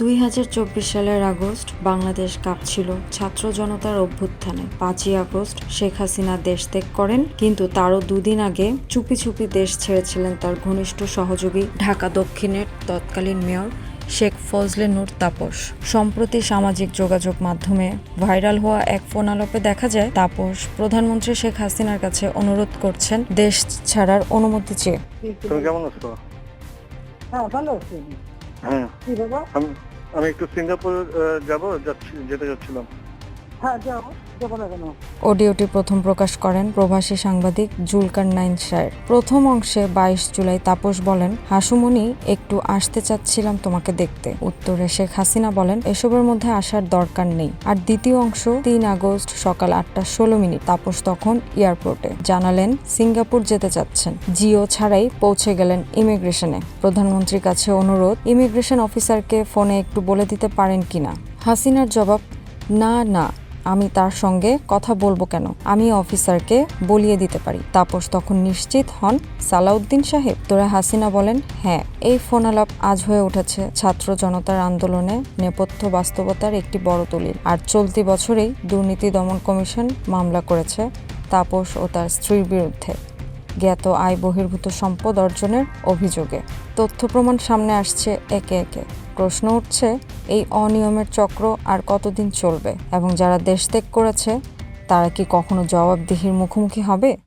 2024 সালের আগস্ট বাংলাদেশ কাঁপছিল ছাত্র জনতার অভ্যুত্থানে। 5ই আগস্ট শেখ হাসিনা দেশ ত্যাগ করেন, কিন্তু তারও দুদিন আগে চুপি চুপি দেশ ছেড়েছিলেন তার ঘনিষ্ঠ সহযোগী ঢাকা দক্ষিণের তৎকালীন মেয়র শেখ ফজলে নূর তাপস। সম্প্রতি সামাজিক যোগাযোগ মাধ্যমে ভাইরাল হওয়া এক ফোনালাপে দেখা যায় তাপস প্রধানমন্ত্রী শেখ হাসিনার কাছে অনুরোধ করছেন দেশ ছাড়ার অনুমতি চেয়ে। তুমি কেমন আছো? হ্যাঁ, ভালো আছি। হ্যাঁ, কি বাবা? আমি একটু সিঙ্গাপুর যেতে যাচ্ছিলাম। হ্যাঁ, যাও, যাবো না কেন? অডিওটি প্রথম প্রকাশ করেন প্রবাসী সাংবাদিক জুলকার নাইন শায়ের। প্রথম অংশে 22 জুলাই তাপস বলেন, হাসুমনি একটু আসতে চাচ্ছিলাম তোমাকে দেখতে। উত্তরে শেখ হাসিনা বলেন, এসবের মধ্যে আসার দরকার নেই। আর দ্বিতীয় অংশ 3 আগস্ট সকাল 8:16। তাপস তখন এয়ারপোর্টে জানালেন সিঙ্গাপুর যেতে চাচ্ছেন। জিও ছাড়াই পৌঁছে গেলেন ইমিগ্রেশনে। প্রধানমন্ত্রীর কাছে অনুরোধ, ইমিগ্রেশন অফিসারকে ফোনে একটু বলে দিতে পারেন কিনা। হাসিনার জবাব, না, আমি তার সঙ্গে কথা বলবো কেন, আমি অফিসারকে বলিয়ে দিতে পারি। তাপস তখন নিশ্চিত হন সালাউদ্দিন সাহেব। তোরা হাসিনা বলেন, হ্যাঁ। এই ফোনালাপ আজ হয়ে উঠেছে ছাত্র জনতার আন্দোলনে নেপথ্য বাস্তবতার একটি বড় দলিল। আর চলতি বছরেই দুর্নীতি দমন কমিশন মামলা করেছে তাপস ও তার স্ত্রীর বিরুদ্ধে জ্ঞাত আয় বহির্ভূত সম্পদ অর্জনের অভিযোগে। তথ্য প্রমাণ সামনে আসছে একে একে। প্রশ্ন উঠছে, এই অনিয়মের চক্র আর কতদিন চলবে এবং যারা দেশ ত্যাগ করেছে তারা কি কখনো জবাবদিহির মুখোমুখি হবে?